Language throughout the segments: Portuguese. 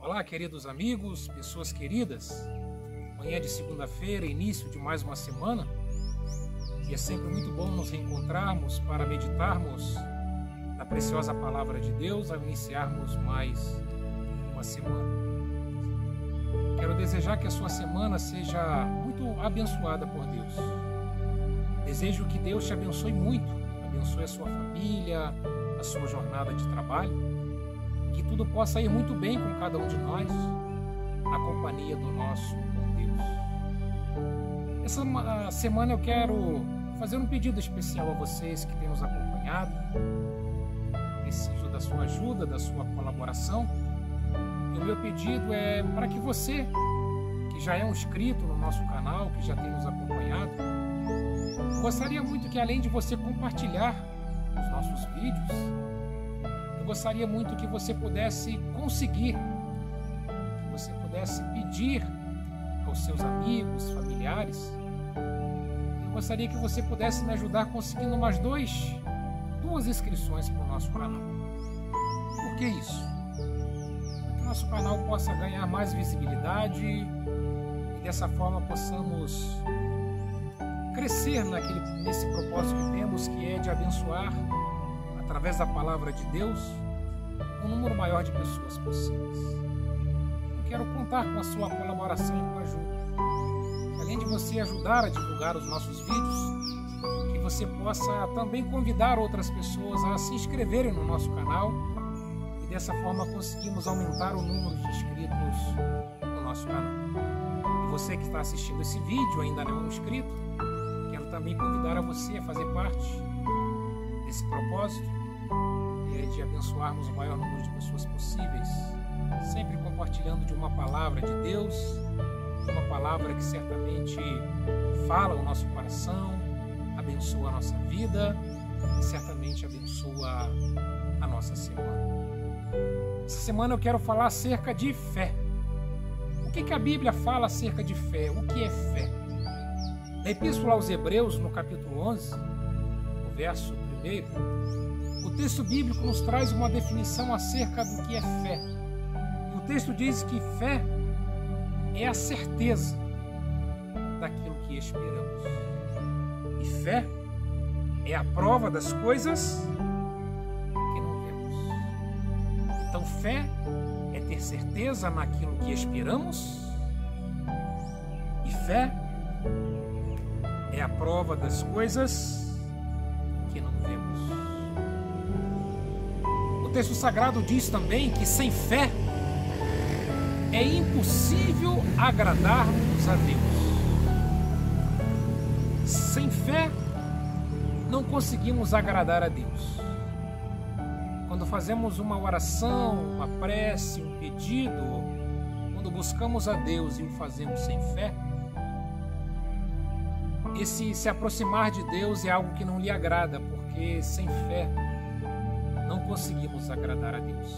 Olá, queridos amigos, pessoas queridas. Manhã de segunda-feira, início de mais uma semana. E é sempre muito bom nos reencontrarmos para meditarmos na preciosa palavra de Deus ao iniciarmos mais uma semana. Quero desejar que a sua semana seja muito abençoada por Deus. Desejo que Deus te abençoe muito, abençoe a sua família, a sua jornada de trabalho. Que tudo possa ir muito bem com cada um de nós, na companhia do nosso bom Deus. Essa semana eu quero fazer um pedido especial a vocês que têm nos acompanhado. Preciso da sua ajuda, da sua colaboração. E o meu pedido é para que você, que já é um inscrito no nosso canal, que já tem nos acompanhado, gostaria muito que, além de você compartilhar os nossos vídeos, eu gostaria muito que você pudesse conseguir, que você pudesse pedir aos seus amigos, familiares. Eu gostaria que você pudesse me ajudar conseguindo mais duas inscrições para o nosso canal. Por que isso? Para que o nosso canal possa ganhar mais visibilidade e dessa forma possamos crescer nesse propósito que temos, que é de abençoar, através da palavra de Deus, um número maior de pessoas possíveis. Eu quero contar com a sua colaboração e com a ajuda. Além de você ajudar a divulgar os nossos vídeos, que você possa também convidar outras pessoas a se inscreverem no nosso canal e dessa forma conseguimos aumentar o número de inscritos no nosso canal. E você que está assistindo esse vídeo ainda não é um inscrito, quero também convidar a você a fazer parte desse propósito, de abençoarmos o maior número de pessoas possíveis, sempre compartilhando de uma palavra de Deus, uma palavra que certamente fala o nosso coração, abençoa a nossa vida e certamente abençoa a nossa semana. Essa semana eu quero falar acerca de fé. O que a Bíblia fala acerca de fé? O que é fé? Na Epístola aos Hebreus, no capítulo 11, no verso 1, o texto bíblico nos traz uma definição acerca do que é fé. O texto diz que fé é a certeza daquilo que esperamos. E fé é a prova das coisas que não vemos. Então fé é ter certeza naquilo que esperamos. E fé é a prova das coisas que não vemos. O texto sagrado diz também que sem fé é impossível agradarmos a Deus. Sem fé não conseguimos agradar a Deus. Quando fazemos uma oração, uma prece, um pedido, quando buscamos a Deus e o fazemos sem fé, esse se aproximar de Deus é algo que não lhe agrada, porque sem fé não conseguimos agradar a Deus.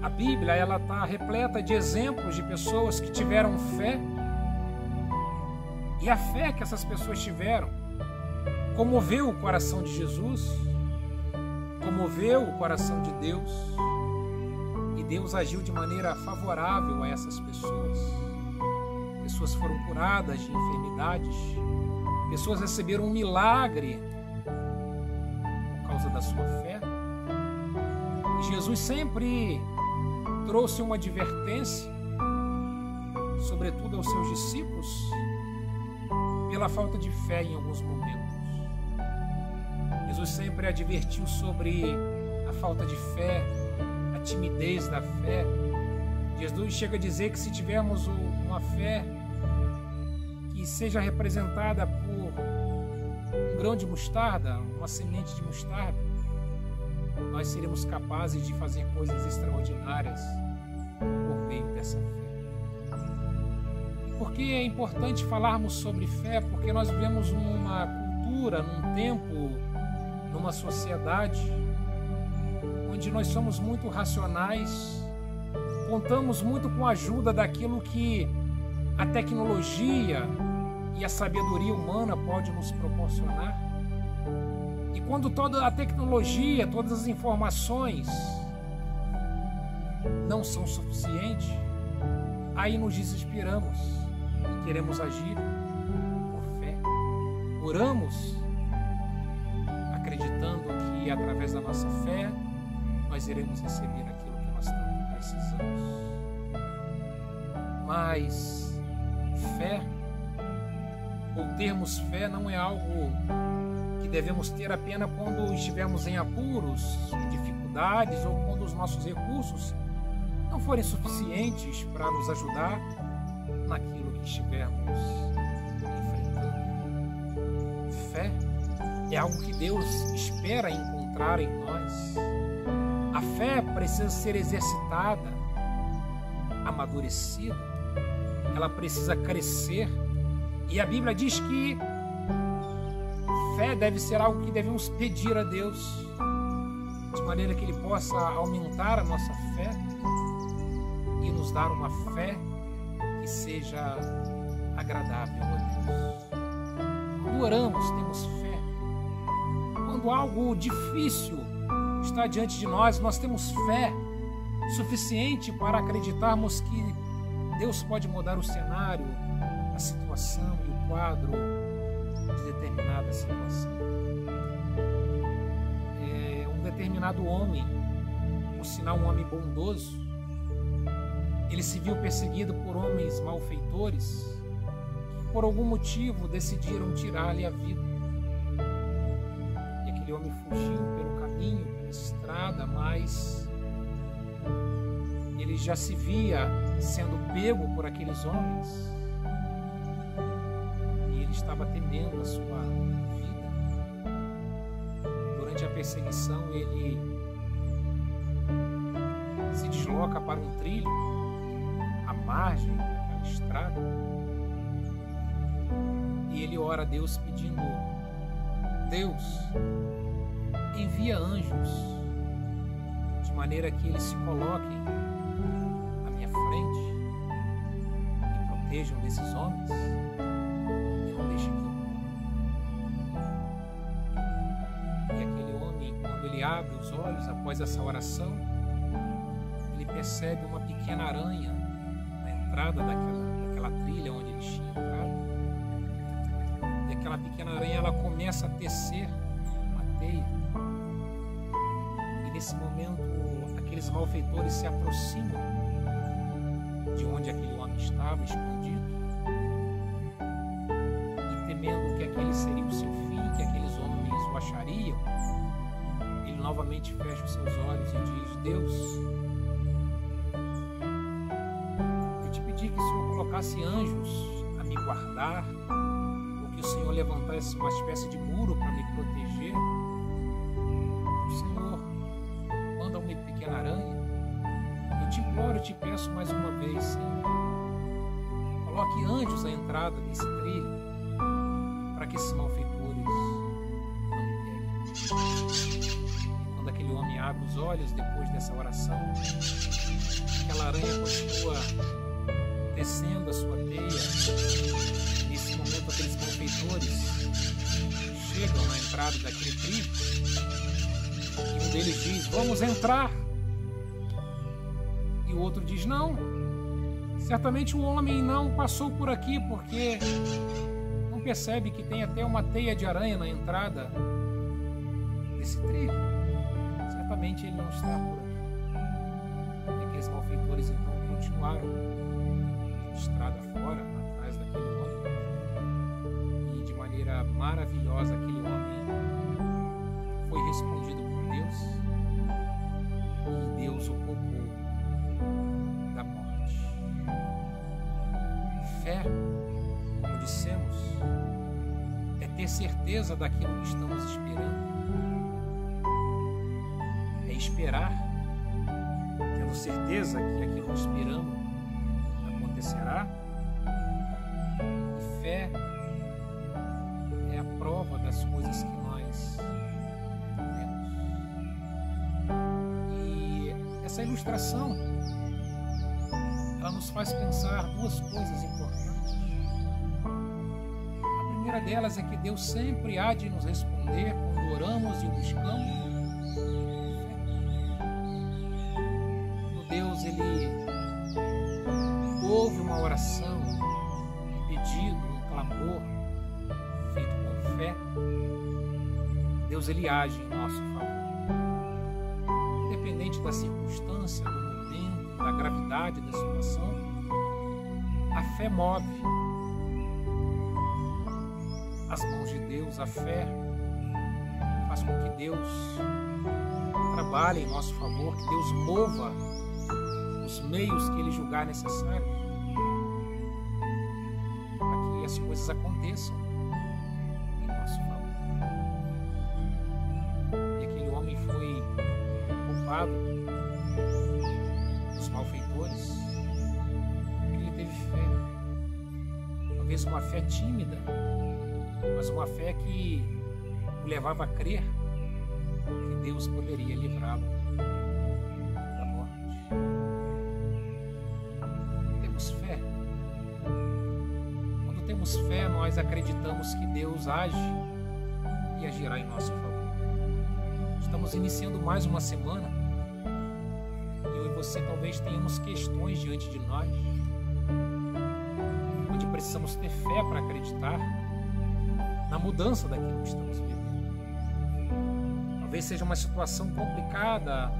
A Bíblia ela está repleta de exemplos de pessoas que tiveram fé, e a fé que essas pessoas tiveram comoveu o coração de Jesus, comoveu o coração de Deus, e Deus agiu de maneira favorável a essas pessoas. Pessoas foram curadas de enfermidades, pessoas receberam um milagre por causa da sua fé. E Jesus sempre trouxe uma advertência, sobretudo aos seus discípulos, pela falta de fé em alguns momentos. Jesus sempre advertiu sobre a falta de fé, a timidez da fé. Jesus chega a dizer que se tivermos uma fé que seja representada por um grão de mostarda, uma semente de mostarda, nós seremos capazes de fazer coisas extraordinárias por meio dessa fé. E por que é importante falarmos sobre fé? Porque nós vivemos numa cultura, num tempo, numa sociedade onde nós somos muito racionais, contamos muito com a ajuda daquilo que a tecnologia e a sabedoria humana pode nos proporcionar. E quando toda a tecnologia, todas as informações não são suficientes, aí nos desesperamos e queremos agir por fé. Oramos acreditando que através da nossa fé nós iremos receber aquilo que nós tanto precisamos. Mas fé, ou termos fé, não é algo que devemos ter apenas quando estivermos em apuros, em dificuldades, ou quando os nossos recursos não forem suficientes para nos ajudar naquilo que estivermos enfrentando. Fé é algo que Deus espera encontrar em nós. A fé precisa ser exercitada, amadurecida, ela precisa crescer. E a Bíblia diz que fé deve ser algo que devemos pedir a Deus, de maneira que Ele possa aumentar a nossa fé e nos dar uma fé que seja agradável a Deus. Quando oramos, temos fé. Quando algo difícil está diante de nós, nós temos fé suficiente para acreditarmos que Deus pode mudar o cenário, a situação e o quadro de determinada situação. Um determinado homem, por sinal um homem bondoso, ele se viu perseguido por homens malfeitores que por algum motivo decidiram tirar-lhe a vida. E aquele homem fugiu pelo caminho, pela estrada, mas ele já se via sendo pego por aqueles homens e ele estava temendo a sua vida. Durante a perseguição, ele se desloca para um trilho à margem daquela estrada e ele ora a Deus pedindo: Deus, envia anjos de maneira que eles se coloquem à minha frente e protejam desses homens e não deixem que eu morra. E aquele homem, quando ele abre os olhos após essa oração, ele percebe uma pequena aranha na entrada daquela trilha onde ele tinha entrado. E aquela pequena aranha, ela começa a tecer uma teia. E nesse momento, aqueles malfeitores se aproximam de onde aquele homem estava escondido e, temendo que aquele seria o seu fim, que aqueles homens o achariam, ele novamente fecha os seus olhos e diz: Deus, eu te pedi que o Senhor colocasse anjos a me guardar, ou que o Senhor levantasse uma espécie de muro para me proteger. Senhor, manda uma pequena aranha. Eu te imploro, eu te peço mais uma vez, Senhor, coloque anjos à entrada desse trilho para que esses malfeitores não me peguem. Quando aquele homem abre os olhos depois dessa oração, aquela aranha continua descendo a sua teia. Nesse momento, aqueles malfeitores chegam na entrada daquele trilho e um deles diz: vamos entrar. E o outro diz: não, certamente um homem não passou por aqui, porque não percebe que tem até uma teia de aranha na entrada desse trilho. Certamente ele não está por aqui. E aqueles malfeitores então continuaram estrada fora, atrás daquele homem. E de maneira maravilhosa aquele homem foi respondido por Deus, e Deus o poupou da morte. Fé, como dissemos, é ter certeza daquilo que estamos esperando. É esperar, tendo certeza que aquilo que esperamos acontecerá. E fé é a prova das coisas que nós vemos. E essa ilustração, ela nos faz pensar duas coisas importantes. A primeira delas é que Deus sempre há de nos responder quando oramos e o buscamos. Quando Deus Deus, ele ouve uma oração, um pedido, um clamor feito com fé. Deus, ele age em nosso favor. Independente da circunstância, do momento, da gravidade da situação, a fé move as mãos de Deus. A fé faz com que Deus trabalhe em nosso favor, que Deus mova os meios que Ele julgar necessários para que as coisas aconteçam em nosso favor. E aquele homem foi poupado dos malfeitores porque ele teve fé. Talvez uma fé tímida, mas uma fé que o levava a crer que Deus poderia livrá-lo da morte. Temos fé. Quando temos fé, nós acreditamos que Deus age e agirá em nosso favor. Estamos iniciando mais uma semana e eu e você talvez tenhamos questões diante de nós, onde precisamos ter fé para acreditar na mudança daquilo que estamos vivendo. Talvez seja uma situação complicada,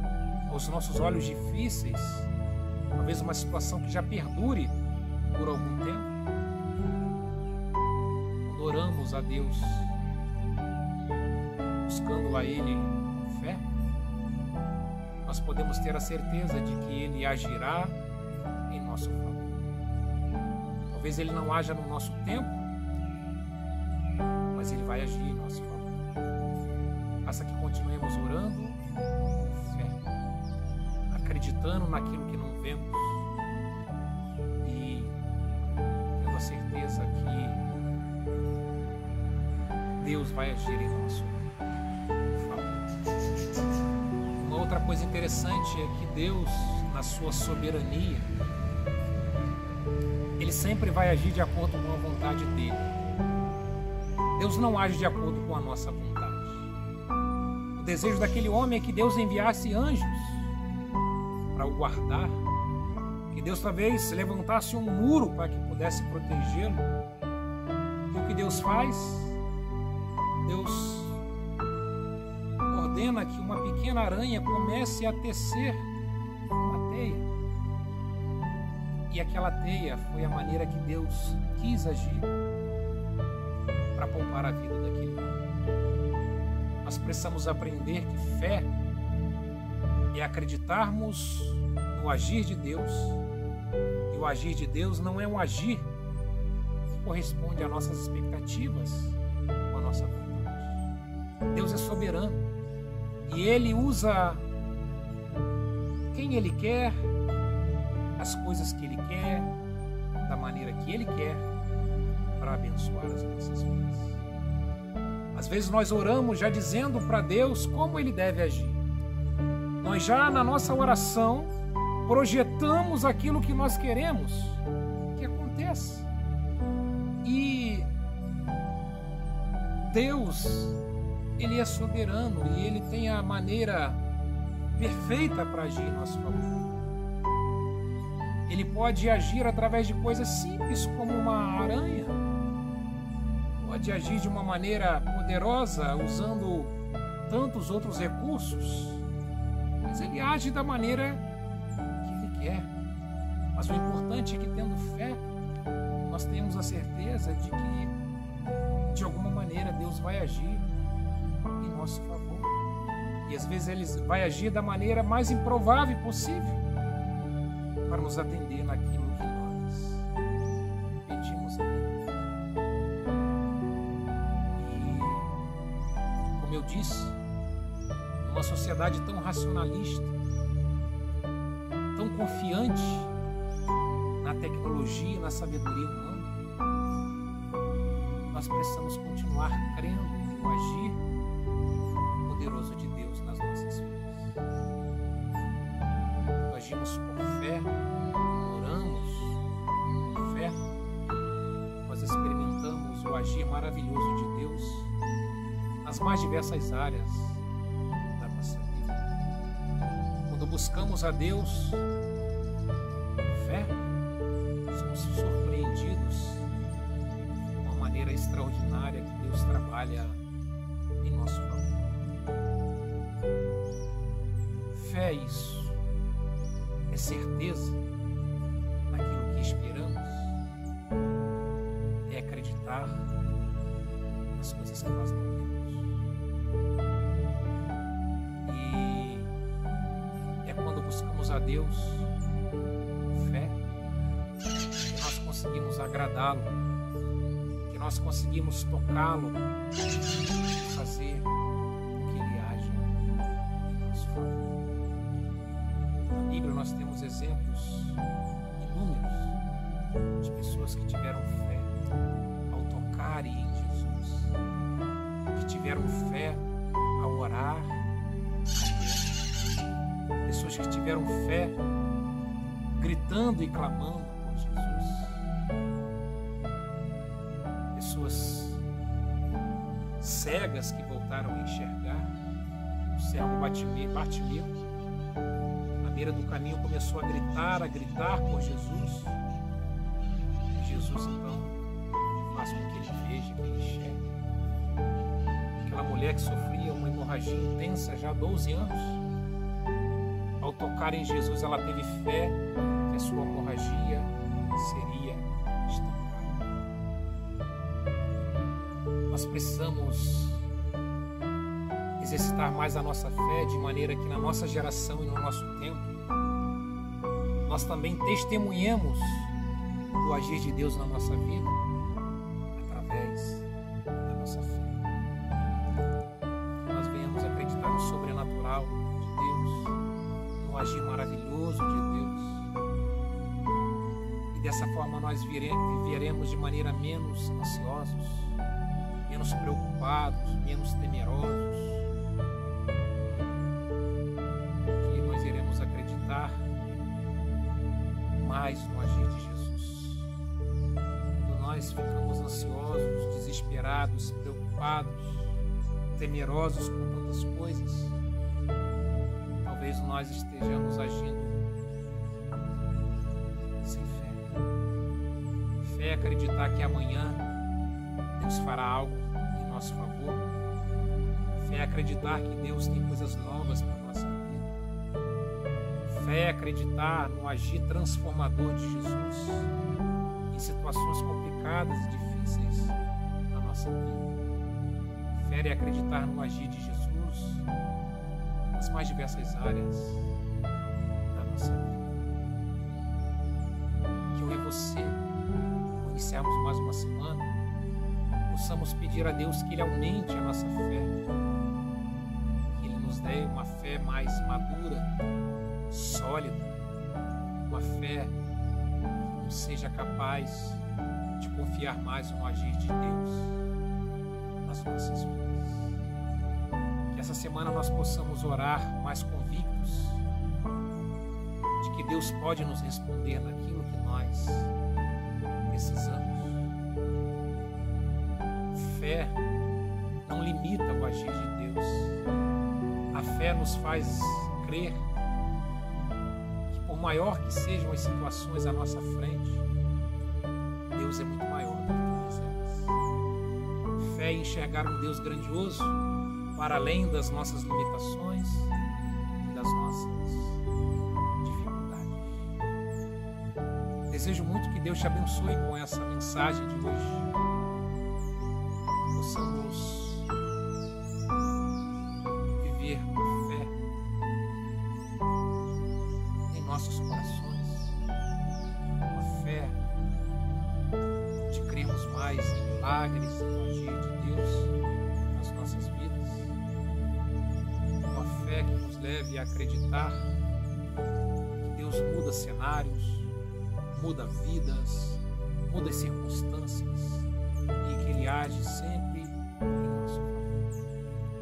aos nossos olhos difíceis, talvez uma situação que já perdure por algum tempo. Quando oramos a Deus, buscando a Ele com fé, nós podemos ter a certeza de que Ele agirá em nosso favor. Talvez Ele não haja no nosso tempo, mas Ele vai agir em nosso favor. Basta que continuemos orando com fé, acreditando naquilo que não vemos e tendo a certeza que Deus vai agir em nosso favor. Uma outra coisa interessante é que Deus, na sua soberania, Ele sempre vai agir de acordo com a vontade dEle. Deus não age de acordo com a nossa vontade. O desejo daquele homem é que Deus enviasse anjos para o guardar, que Deus talvez levantasse um muro para que pudesse protegê-lo. E o que Deus faz? Deus ordena que uma pequena aranha comece a tecer uma teia. E aquela teia foi a maneira que Deus quis agir para poupar a vida daquele homem. Nós precisamos aprender que fé é acreditarmos no agir de Deus. E o agir de Deus não é um agir que corresponde às nossas expectativas ou à nossa vontade. Deus é soberano e Ele usa quem Ele quer, as coisas que Ele quer, da maneira que Ele quer, para abençoar as nossas vidas. Às vezes nós oramos já dizendo para Deus como Ele deve agir. Nós já na nossa oração projetamos aquilo que nós queremos que aconteça. E Deus, Ele é soberano e Ele tem a maneira perfeita para agir em nosso favor. Ele pode agir através de coisas simples como uma aranha. Pode agir de uma maneira poderosa, usando tantos outros recursos, mas Ele age da maneira que Ele quer. Mas o importante é que, tendo fé, nós temos a certeza de que, de alguma maneira, Deus vai agir em nosso favor. E às vezes Ele vai agir da maneira mais improvável possível para nos atender naquilo que nós pedimos a Ele. Como eu disse, numa sociedade tão racionalista, tão confiante na tecnologia, na sabedoria humana, nós precisamos continuar crendo no agir poderoso de Deus nas nossas vidas. Nós agimos por fé, oramos por fé, nós experimentamos o agir maravilhoso de Deus nas mais diversas áreas da nossa vida. Quando buscamos a Deus, trabalha em nosso favor. Fé é isso, é certeza naquilo que esperamos, é acreditar nas coisas que nós não vemos. E é quando buscamos a Deus com fé que nós conseguimos agradá-lo, que nós conseguimos tocá-lo e fazer com que Ele haja em nosso favor. Na Bíblia nós temos exemplos inúmeros de pessoas que tiveram fé ao tocarem em Jesus, que tiveram fé ao orar a Deus, pessoas que tiveram fé gritando e clamando por Jesus, pessoas cegas que voltaram a enxergar. O cego Bartimeu, na beira do caminho, começou a gritar por Jesus. E Jesus então faz com que ele veja, que ele enxergue. Aquela mulher que sofria uma hemorragia intensa já há 12 anos, ao tocar em Jesus, ela teve fé que a sua hemorragia seria estancada. Nós precisamos exercitar mais a nossa fé, de maneira que na nossa geração e no nosso tempo nós também testemunhemos do agir de Deus na nossa vida através da nossa fé. Nós venhamos acreditar no sobrenatural de Deus, no agir maravilhoso de Deus, e dessa forma nós viveremos de maneira menos ansiosos, menos preocupados, menos temerosos, que nós iremos acreditar mais no agir de Jesus. Quando nós ficamos ansiosos, desesperados, preocupados, temerosos com tantas coisas, talvez nós estejamos agindo sem fé. Fé é acreditar que amanhã Deus fará algo em nosso favor. Fé é acreditar que Deus tem coisas novas para a nossa vida. Fé é acreditar no agir transformador de Jesus em situações complicadas e difíceis na nossa vida. Fé é acreditar no agir de Jesus nas mais diversas áreas da nossa vida. Que eu e você, ao iniciarmos mais uma semana, possamos pedir a Deus que Ele aumente a nossa fé, que Ele nos dê uma fé mais madura, sólida, uma fé que nos seja capaz de confiar mais no agir de Deus nas nossas vidas. Que essa semana nós possamos orar mais convictos de que Deus pode nos responder naquilo que nós precisamos. Fé não limita o agir de Deus. A fé nos faz crer que, por maior que sejam as situações à nossa frente, Deus é muito maior do que todas elas. Fé é enxergar um Deus grandioso para além das nossas limitações e das nossas dificuldades. Desejo muito que Deus te abençoe com essa mensagem de hoje. Possamos viver com fé em nossos corações, uma fé de crermos mais em milagres e no agir de Deus nas nossas vidas, uma fé que nos leve a acreditar que Deus muda cenários, muda vidas, muda circunstâncias, e que Ele age sempre em nosso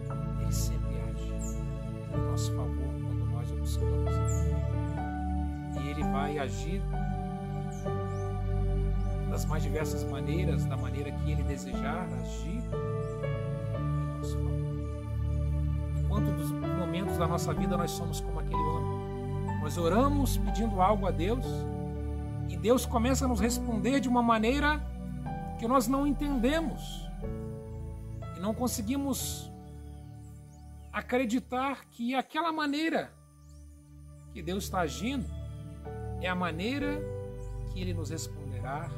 favor. Ele sempre age em nosso favor quando nós o buscamos. E Ele vai agir das mais diversas maneiras, da maneira que Ele desejar agir em nosso favor. Enquanto dos momentos da nossa vida nós somos como aquele homem, nós oramos pedindo algo a Deus e Deus começa a nos responder de uma maneira que nós não entendemos. E e não conseguimos acreditar que aquela maneira que Deus está agindo é a maneira que Ele nos responderá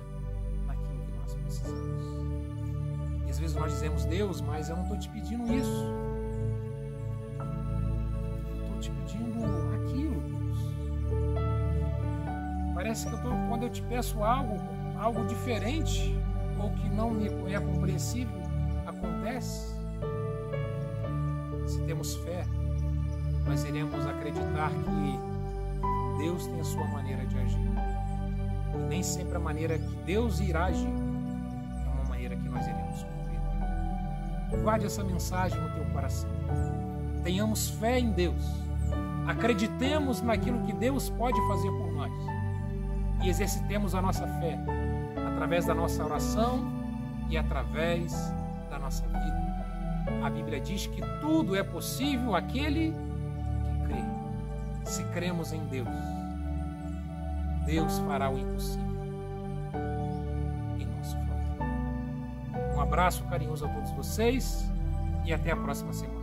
naquilo que nós precisamos. E às vezes nós dizemos: Deus, mas eu não estou te pedindo isso. Eu estou te pedindo aquilo, Deus. Parece que quando eu te peço algo diferente, ou que não me é compreensível, acontece. Se temos fé, nós iremos acreditar que Deus tem a sua maneira de agir. E nem sempre a maneira que Deus irá agir é uma maneira que nós iremos cumprir. Guarde essa mensagem no teu coração. Tenhamos fé em Deus. Acreditemos naquilo que Deus pode fazer por nós. E exercitemos a nossa fé através da nossa oração e através da nossa vida. A Bíblia diz que tudo é possível àquele que crê. Se cremos em Deus, Deus fará o impossível em nosso favor. Um abraço carinhoso a todos vocês e até a próxima semana.